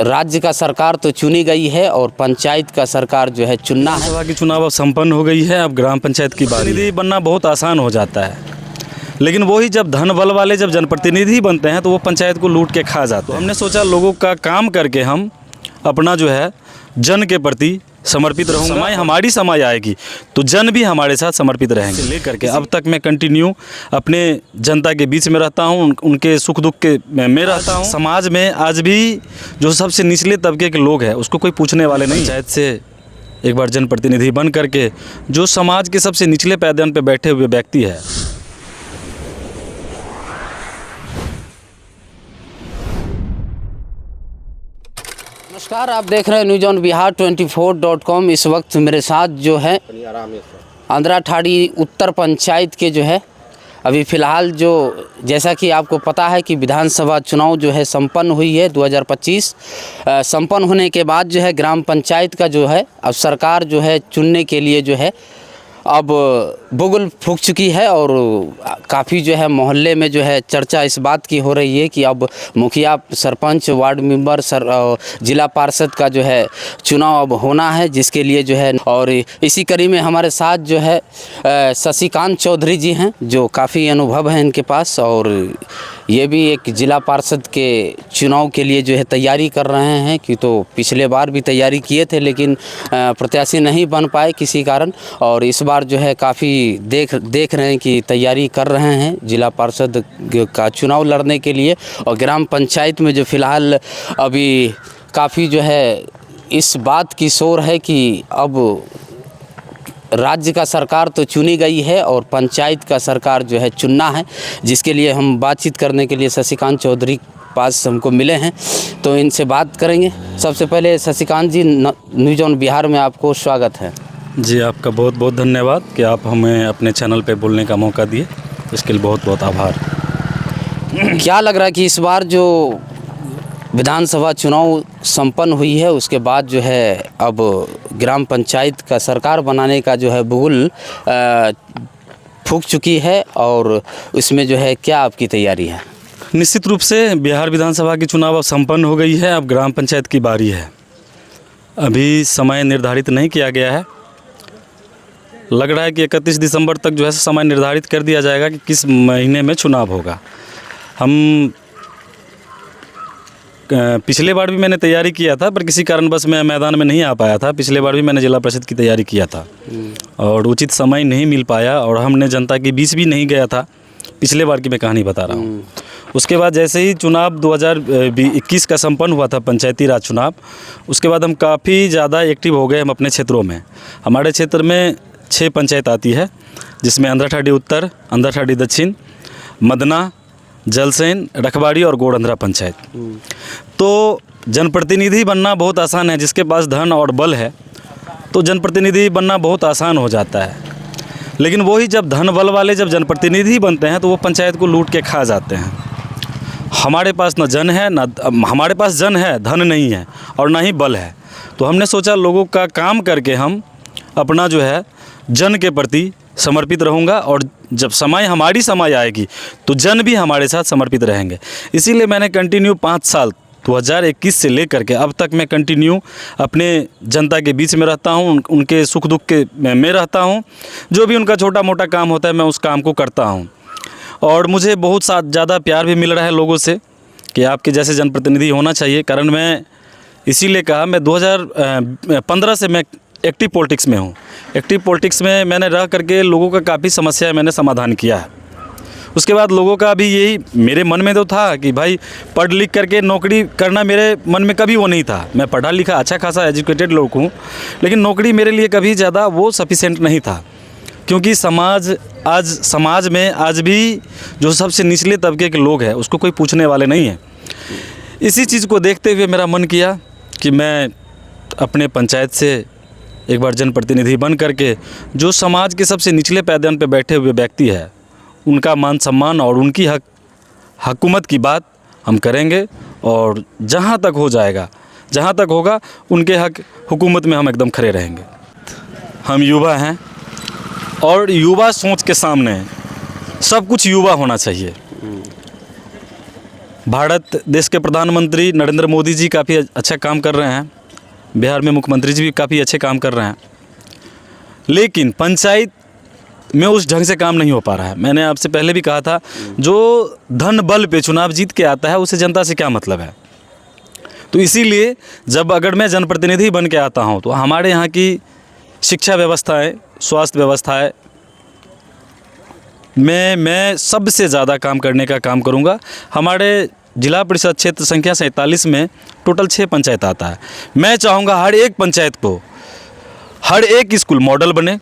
राज्य का सरकार तो चुनी गई है और पंचायत का सरकार जो है चुनना है। सभा की चुनाव अब संपन्न हो गई है। अब ग्राम पंचायत की प्रतिनिधि बनना बहुत आसान हो जाता है, लेकिन वही जब धन बल वाले जब जनप्रतिनिधि बनते हैं तो वो पंचायत को लूट के खा जाते हैं। हमने सोचा लोगों का काम करके हम अपना जो है जन के प्रति समर्पित रहूँगा। समय हमारी समय आएगी तो जन भी हमारे साथ समर्पित रहेंगे। लेकर के अब तक मैं कंटिन्यू अपने जनता के बीच में रहता हूँ, उनके सुख दुख के में रहता हूँ। समाज में आज भी जो सबसे निचले तबके के लोग हैं उसको कोई पूछने वाले नहीं। पंचायत से एक बार जनप्रतिनिधि बन करके जो समाज के सबसे निचले पायदान पर बैठे हुए व्यक्ति है, नमस्कार, आप देख रहे हैं न्यूज़ ऑन बिहार 24.com। इस वक्त मेरे साथ जो है अंधराठाड़ी उत्तर पंचायत के जो है अभी फ़िलहाल जो जैसा कि आपको पता है कि विधानसभा चुनाव जो है संपन्न हुई है 2025। संपन्न होने के बाद जो है ग्राम पंचायत का जो है अब सरकार जो है चुनने के लिए जो है अब बुगुल फूंक चुकी है और काफ़ी जो है मोहल्ले में जो है चर्चा इस बात की हो रही है कि अब मुखिया, सरपंच, वार्ड मेंबर, जिला पार्षद का जो है चुनाव अब होना है, जिसके लिए जो है। और इसी कड़ी में हमारे साथ जो है शशिकांत चौधरी जी हैं, जो काफ़ी अनुभव है इनके पास, और ये भी एक जिला पार्षद के चुनाव के लिए जो है तैयारी कर रहे हैं कि तो पिछले बार भी तैयारी किए थे लेकिन प्रत्याशी नहीं बन पाए किसी कारण, और इस बार जो है काफ़ी देख रहे हैं कि तैयारी कर रहे हैं जिला पार्षद का चुनाव लड़ने के लिए। और ग्राम पंचायत में जो फ़िलहाल अभी काफ़ी जो है इस बात की शोर है कि अब राज्य का सरकार तो चुनी गई है और पंचायत का सरकार जो है चुनना है, जिसके लिए हम बातचीत करने के लिए शशिकांत चौधरी पास हमको मिले हैं, तो इनसे बात करेंगे। सबसे पहले शशिकांत जी, न्यूज़ ऑन बिहार में आपको स्वागत है। जी आपका बहुत बहुत धन्यवाद कि आप हमें अपने चैनल पे बोलने का मौका दिए, इसके लिए बहुत बहुत आभार। क्या लग रहा है कि इस बार जो विधानसभा चुनाव संपन्न हुई है उसके बाद जो है अब ग्राम पंचायत का सरकार बनाने का जो है बुगुल फूंक चुकी है, और इसमें जो है क्या आपकी तैयारी है? निश्चित रूप से बिहार विधानसभा की चुनाव अब संपन्न हो गई है। अब ग्राम पंचायत की बारी है। अभी समय निर्धारित नहीं किया गया है। लग रहा है कि 31 दिसंबर तक जो है समय निर्धारित कर दिया जाएगा कि किस महीने में चुनाव होगा। हम पिछले बार भी मैंने तैयारी किया था, पर किसी कारणवश मैं मैदान में नहीं आ पाया था। पिछले बार भी मैंने जिला परिषद की तैयारी किया था और उचित समय नहीं मिल पाया, और हमने जनता के बीच भी नहीं गया था। पिछले बार की मैं कहानी बता रहा हूँ। उसके बाद जैसे ही चुनाव 2021 का संपन्न हुआ था, पंचायती राज चुनाव, उसके बाद हम काफ़ी ज़्यादा एक्टिव हो गए हम अपने क्षेत्रों में। हमारे क्षेत्र में 6 पंचायत आती है, जिसमें अंधराठाड़ी उत्तर, अंधराठाड़ी दक्षिण, मदना, जलसेन, रखवाड़ी और गोड़ंधरा पंचायत। तो जनप्रतिनिधि बनना बहुत आसान है। जिसके पास धन और बल है तो जनप्रतिनिधि बनना बहुत आसान हो जाता है, लेकिन वही जब धन बल वाले जब जनप्रतिनिधि बनते हैं तो वो पंचायत को लूट के खा जाते हैं। हमारे पास न जन है, हमारे पास जन है, धन नहीं है और ना ही बल है। तो हमने सोचा लोगों का काम करके हम अपना जो है जन के प्रति समर्पित रहूँगा, और जब समय हमारी समय आएगी तो जन भी हमारे साथ समर्पित रहेंगे। इसीलिए मैंने कंटिन्यू 5 साल 2021 से लेकर के अब तक मैं कंटिन्यू अपने जनता के बीच में रहता हूँ, उनके सुख दुख के में रहता हूँ। जो भी उनका छोटा मोटा काम होता है मैं उस काम को करता हूँ, और मुझे बहुत ज़्यादा प्यार भी मिल रहा है लोगों से कि आपके जैसे जनप्रतिनिधि होना चाहिए। कारण मैं इसीलिए कहा, मैं 2015 से मैं एक्टिव पॉलिटिक्स में हूँ। एक्टिव पॉलिटिक्स में मैंने रह करके लोगों का काफ़ी समस्या मैंने समाधान किया है। उसके बाद लोगों का भी यही मेरे मन में तो था कि भाई पढ़ लिख करके नौकरी करना, मेरे मन में कभी वो नहीं था। मैं पढ़ा लिखा अच्छा खासा एजुकेटेड लोग हूँ, लेकिन नौकरी मेरे लिए कभी ज़्यादा वो सफिशेंट नहीं था, क्योंकि समाज में आज भी जो सबसे निचले तबके के लोग हैं उसको कोई पूछने वाले नहीं हैं। इसी चीज़ को देखते हुए मेरा मन किया कि मैं अपने पंचायत से एक बार जनप्रतिनिधि बन करके जो समाज के सबसे निचले पायदान पर बैठे हुए व्यक्ति है उनका मान सम्मान और उनकी हुकूमत की बात हम करेंगे, और जहाँ तक हो जाएगा, जहाँ तक होगा उनके हक हुकूमत में हम एकदम खड़े रहेंगे। हम युवा हैं और युवा सोच के सामने सब कुछ युवा होना चाहिए। भारत देश के प्रधानमंत्री नरेंद्र मोदी जी काफ़ी अच्छा काम कर रहे हैं, बिहार में मुख्यमंत्री जी भी काफ़ी अच्छे काम कर रहे हैं, लेकिन पंचायत में उस ढंग से काम नहीं हो पा रहा है। मैंने आपसे पहले भी कहा था, जो धन बल पे चुनाव जीत के आता है उसे जनता से क्या मतलब है। तो इसीलिए जब अगर मैं जनप्रतिनिधि बन के आता हूँ तो हमारे यहाँ की शिक्षा व्यवस्थाएं, स्वास्थ्य व्यवस्थाएं, मैं सबसे ज़्यादा काम करने का काम करूँगा। हमारे जिला परिषद क्षेत्र संख्या 47 में टोटल 6 पंचायत आता है। मैं चाहूँगा हर एक पंचायत को, हर एक स्कूल मॉडल बने,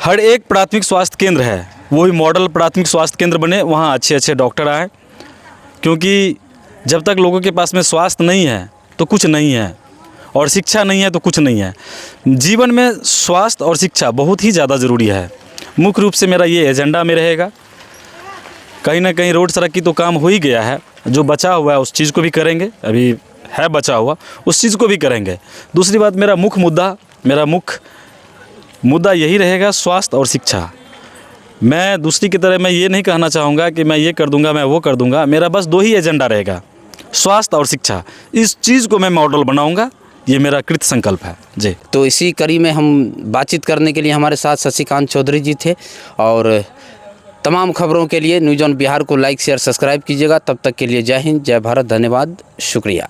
हर एक प्राथमिक स्वास्थ्य केंद्र है वो भी मॉडल प्राथमिक स्वास्थ्य केंद्र बने, वहाँ अच्छे अच्छे डॉक्टर आए, क्योंकि जब तक लोगों के पास में स्वास्थ्य नहीं है तो कुछ नहीं है, और शिक्षा नहीं है तो कुछ नहीं है। जीवन में स्वास्थ्य और शिक्षा बहुत ही ज़्यादा ज़रूरी है। मुख्य रूप से मेरा ये एजेंडा में रहेगा। कहीं ना कहीं रोड सड़क की तो काम हो ही गया है, जो बचा हुआ है उस चीज़ को भी करेंगे, अभी है बचा हुआ उस चीज़ को भी करेंगे। दूसरी बात, मेरा मुख्य मुद्दा यही रहेगा, स्वास्थ्य और शिक्षा। मैं दूसरी की तरह मैं ये नहीं कहना चाहूँगा कि मैं ये कर दूँगा, मैं वो कर दूँगा। मेरा बस 2 ही एजेंडा रहेगा, स्वास्थ्य और शिक्षा। इस चीज़ को मैं मॉडल बनाऊँगा, ये मेरा कृत संकल्प है जी। तो इसी कड़ी में हम बातचीत करने के लिए हमारे साथ शशिकांत चौधरी जी थे, और तमाम खबरों के लिए न्यूज़ ऑन बिहार को लाइक शेयर सब्सक्राइब कीजिएगा। तब तक के लिए जय हिंद, जय भारत, धन्यवाद, शुक्रिया।